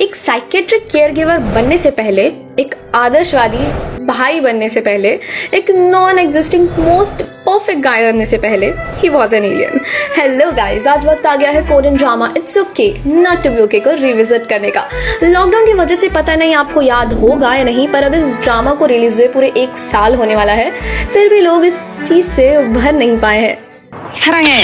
एक psychiatric caregiver बनने से पहले, एक आदर्शवादी भाई बनने से पहले, एक non existing most perfect guy बनने से पहले ही was an alien. Hello guys, आज वक्त आ गया है Korean drama it's okay not to be okay को रिविजिट करने का। लॉकडाउन की वजह से पता नहीं आपको याद होगा या नहीं, पर अब इस ड्रामा को रिलीज हुए पूरे 1 साल होने वाला है, फिर भी लोग इस चीज से उभर नहीं पाए हैं। 사랑해.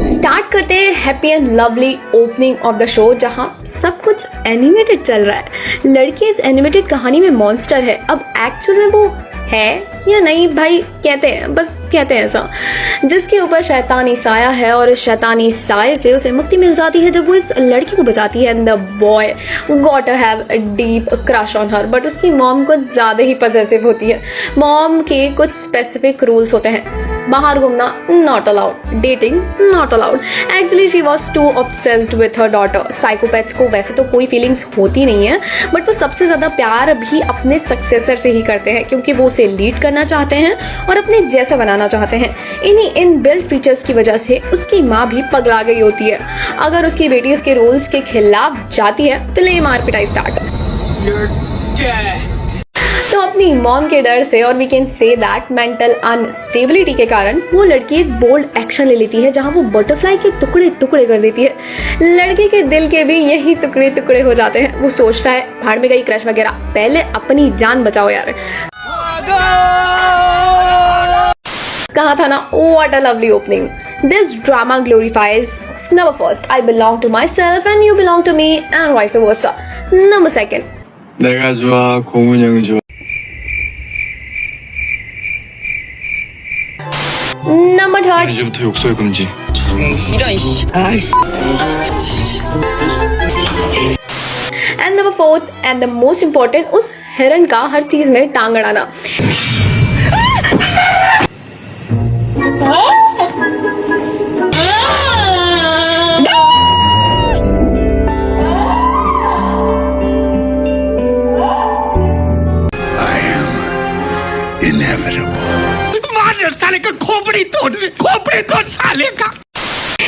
स्टार्ट करते हैं happy and lovely opening of the show, जहां सब कुछ एनिमेटेड चल रहा है। लड़की इस एनिमेटेड कहानी में मॉन्स्टर है। अब एक्चुअल में वो है या नहीं भाई, कहते हैं, बस कहते हैं ऐसा, जिसके ऊपर शैतानी साया है, और इस शैतानी साये से उसे मुक्ति मिल जाती है जब वो इस लड़की को बचाती है। And the boy got to have a deep crush on her, but उसकी मॉम कुछ ज़्यादा ही पॉसेसिव होती है। मॉम के कुछ स्पेसिफिक रूल्स होते हैं। बाहर घूमना not allowed, dating not allowed. Actually she was too obsessed with her daughter. Psychopaths को वैसे तो कोई फीलिंग्स होती नहीं है, बट वो सबसे ज़्यादा प्यार भी अपने सक्सेसर से ही करते हैं, क्योंकि वो उसे लीड करना चाहते हैं और अपने जैसा बनाना चाहते हैं। इन्हीं इनबिल्ट फीचर्स की वजह से उसकी माँ भी पगला गई होती है। अगर उसकी बेटी उसके रूल्स के खिलाफ जाती है तो ले मार पिटाई स्टार्ट। तो अपनी मॉम के डर से, और we can say that mental instability के कारण, वो लड़की एक बोल्ड एक्शन ले लेती है, जहां वो बटरफ्लाई के टुकड़े टुकड़े कर देती है। लड़के के दिल के भी यही टुकड़े टुकड़े हो जाते हैं। वो सोचता है भाड़ में गई क्रश वगैरह, पहले अपनी जान बचाओ यार। कहा था ना, what a lovely opening. This drama glorifies number first, I belong to myself and you belong to me and vice versa. Number second, 내가 좋아, 공은 형이 좋아. number third, 이제부터 욕설 금지. 이런 씨. 아이씨. and number fourth and the most important, उस हिरन का हर चीज में टांग अड़ाना।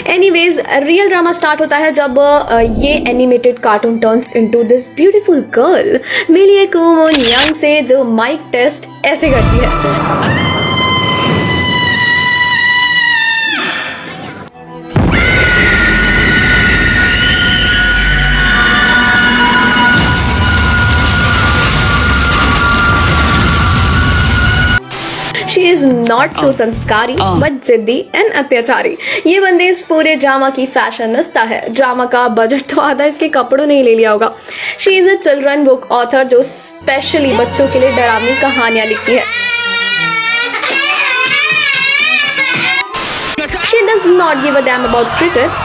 Anyways, real drama start होता है जब ये animated cartoon turns into this beautiful girl मिलिए कुमोन यंग से, जो माइक टेस्ट ऐसे करती है। She is not so संस्कारी बट जिद्दी एंड अत्याचारी। ये बंदे इस पूरे ड्रामा की फैशन नस्ता है। ड्रामा का बजट तो आधा इसके कपड़ों ने ही ले लिया होगा। She is a children book author, जो स्पेशली बच्चों के लिए डरावनी कहानियां लिखती है। She does not give a damn about critics.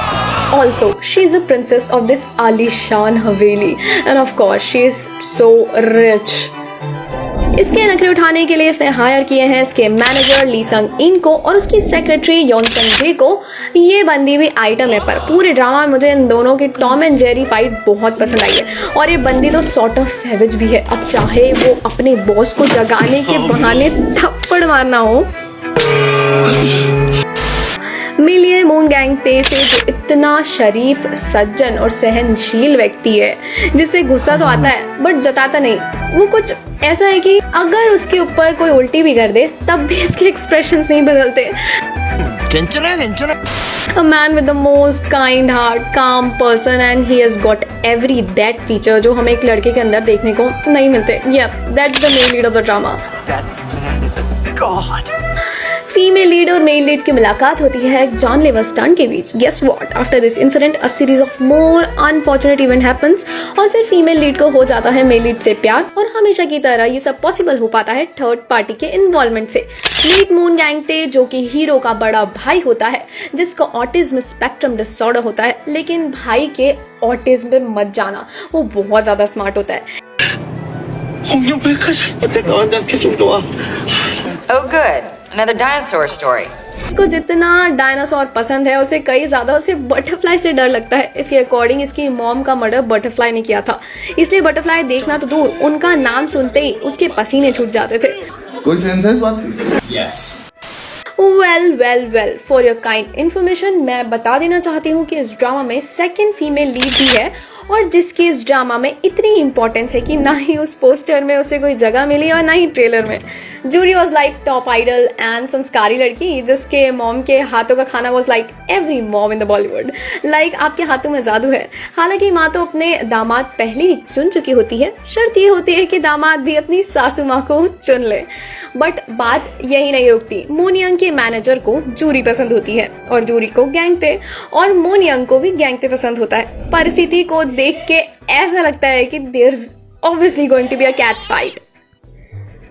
Also, she is a princess of this आलीशान हवेली, and of course, she is so rich. इसके नखरे उठाने के लिए इसने हायर किए हैं इसके मैनेजर ली संग इन को और उसकी सेक्रेटरी योन चंग जे को। ये बंदी भी आइटम है, पर पूरे ड्रामा में मुझे इन दोनों की टॉम एंड जेरी फाइट बहुत पसंद आई है। और ये बंदी तो सॉर्ट ऑफ सैवेज भी है। अब चाहे वो अपने बॉस को जगाने के बहाने थप्पड़ मारना हो, मिलिए मून गैंग ते से, जो इतना शरीफ, सज्जन और सहनशील व्यक्ति है, जिससे गुस्सा तो आता है बट जताता नहीं। वो कुछ ऐसा है कि अगर उसके ऊपर कोई उल्टी भी कर दे तब भी इसके एक्सप्रेशंस नहीं बदलते। A man with the most kind heart, calm person, and he has got every that feature जो हमें एक लड़के के अंदर देखने को नहीं मिलते। Yeah, that's the main lead of the drama. That man is a god. Female lead और मेल लीड की मुलाकात होती है एक जानलेवा स्टंट के बीच। Guess what, after this incident a series of more unfortunate event happens, और फिर फीमेल लीड को हो जाता है मेल लीड से प्यार। और हमेशा की तरह ये सब पॉसिबल हो पाता है थर्ड पार्टी के इन्वॉल्वमेंट से। मीट मून गैंग ते, जो कि हीरो का बड़ा भाई होता है, जिसका ऑटिज्म स्पेक्ट्रम डिसऑर्डर होता है। लेकिन भाई के ऑटिज्म पे मत जाना, वो बहुत ज्यादा स्मार्ट होता है। Oh good. Another dinosaur story. इसको जितना डायनासोर पसंद है उसे कई ज्यादा उसे बटरफ्लाई से डर लगता है। इसके अकॉर्डिंग इसकी मॉम का मर्डर बटरफ्लाई ने किया था, इसलिए बटरफ्लाई देखना तो दूर, उनका नाम सुनते ही उसके पसीने छूट जाते थे। कोई सेंस है इस बात की? Well for your kind information मैं बता देना चाहती हूँ कि इस ड्रामा में सेकंड फीमेल लीड भी है, और जिसकी इस ड्रामा में इतनी इंपॉर्टेंस है कि ना ही उस पोस्टर में उसे कोई जगह मिली और ना ही ट्रेलर में। Juri was like top idol and संस्कारी लड़की, जिसके मॉम के हाथों का खाना was like every mom in the Bollywood, like आपके हाथों में जादू है। हालांकि माँ तो अपने दामाद पहले ही चुन चुकी होती है, शर्त ये होती है कि दामाद भी अपनी सासू माँ को चुन ले। बट बात यही नहीं रुकती, मून यंग के मैनेजर को जूरी पसंद होती है और जूरी को गैंगते, और मून यंग को भी गैंगते पसंद होता है। परिस्थिति को देख के ऐसा लगता है कि there is obviously going to be a cats fight.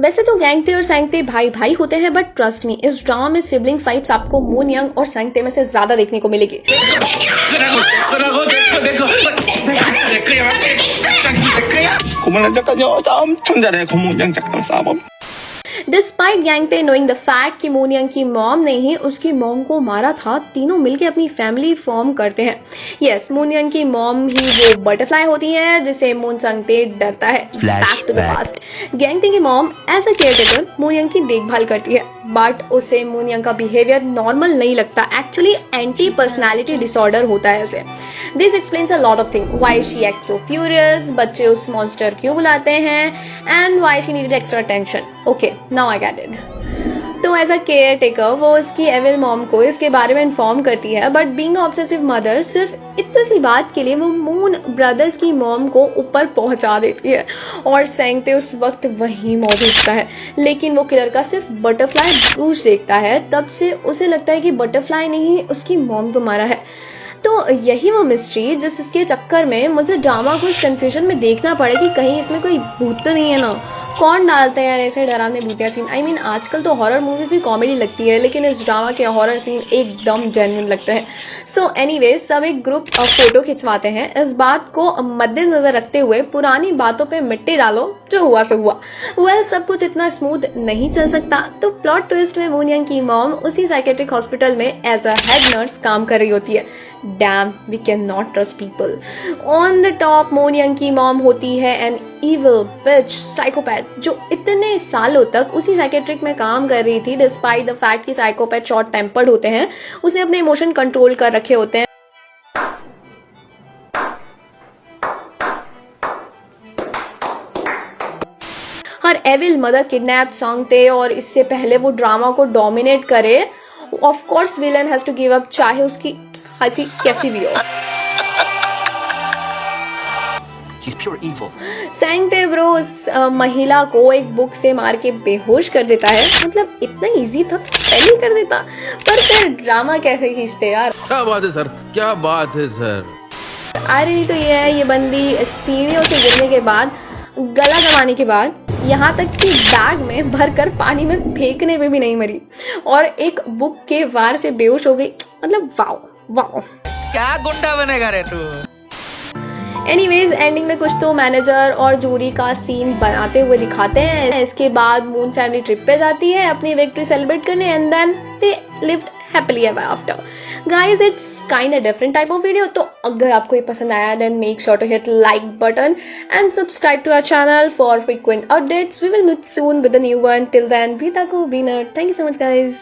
वैसे तो गैंगते और सैंगते भाई भाई होते हैं, बट ट्रस्ट मी इस ड्रामा में सिबलिंग्स फाइट्स आपको मून यंग और सैंगते में से ज्यादा देखने को मिलेगी। 고문한 작가요 싸움 천자네 고문양 작가 싸움 डिस्पाइट गैंगते नोइंग द फैक्ट कि मून यंग की मॉम ने ही उसकी मॉम को मारा था, तीनों मिलके अपनी फैमिली फॉर्म करते हैं। यस, मून यंग की मॉम ही वो बटरफ्लाई होती है जिसे मून संगते डरता है। Back to the past, Gangtae की mom as a caretaker Moon Young की देखभाल करती है, बट उसे मून यंग का बिहेवियर नॉर्मल नहीं लगता, एक्चुअली एंटी पर्सनैलिटी डिसऑर्डर होता है उसे। This explains a lot of thing, why she act so furious, बच्चे उस मॉन्स्टर क्यों बुलाते हैं, and why C needed extra attention. Okay, now I get it. तो एज अ केयर टेकर वो उसकी एविल मॉम को इसके बारे में इन्फॉर्म करती है, बट बीइंग ऑब्सेसिव मदर सिर्फ इतनी सी बात के लिए वो मून ब्रदर्स की मॉम को ऊपर पहुंचा देती है, और सैंगते उस वक्त वहीं मौजूद था है। लेकिन वो किलर का सिर्फ बटरफ्लाई ब्रूस देखता है, तब से उसे लगता है कि बटरफ्लाई ने ही उसकी मॉम को मारा है। तो यही वो मिस्ट्री जिसके चक्कर में मुझे ड्रामा को इस कंफ्यूजन में देखना पड़े कि कहीं इसमें कोई भूत तो नहीं है ना। कौन डालता है यार ऐसे डरावने भूतिया सीन? आई मीन आजकल तो हॉरर मूवीज भी कॉमेडी लगती है, लेकिन इस ड्रामा के हॉरर सीन एकदम जेन्युइन लगते हैं। सो एनीवेज, सब एक ग्रुप फोटो खिंचवाते हैं। इस बात को मद्देनजर रखते हुए पुरानी बातों पे मिट्टी डालो, जो हुआ सो हुआ। वेल, सब कुछ इतना स्मूथ नहीं चल सकता, तो प्लॉट ट्विस्ट में मून यंग की मॉम उसी साइकेट्रिक हॉस्पिटल में एज अ हेड नर्स काम कर रही होती है। Damn, we cannot trust people. On the top, moon Young की मॉम होती है an evil bitch, psychopath, जो इतने सालों तक उसी साइकेट्रिक में काम कर रही थी, डिस्पाइट द फैक्ट कि साइकोपैथ शॉर्ट टेम्पर्ड होते हैं, उसे अपने इमोशन कंट्रोल कर रखे होते हैं। हर एविल मदर किडनैप सांगते, और इससे पहले वो ड्रामा को डोमिनेट करे, of course villain has to give up, चाहे उसकी हंसी कैसी भी हो। She's pure evil. सैंगते ब्रो उस महिला को एक बुक से मार के बेहोश कर देता है। मतलब इतना इजी था तो पहले कर देता, पर फिर ड्रामा कैसे खींचते यार। क्या बात है सर, क्या बात है सर। आयरनी तो ये है, ये बंदी सीढ़ियों से गिरने के बाद, गला दबाने के बाद, यहाँ तक कि बैग में भरकर पानी में फेंकने में भी नहीं मरी, और एक बुक के वार से बेहोश हो गई। मतलब वाओ वाओ, क्या गुंडा बनेगा रे तू। एनीवेज, एंडिंग में कुछ तो मैनेजर और जूरी का सीन बनाते हुए दिखाते हैं। इसके बाद मून फैमिली ट्रिप पे जाती है अपनी विक्ट्री सेलिब्रेट करने, and then they lived happily ever after. Guys, it's kind a different type of video, तो अगर आपको ये पसंद आया then make sure to hit like button and subscribe to our channel for frequent updates. We will meet soon with a new one. Till then, be taku beaner. Thank you so much guys.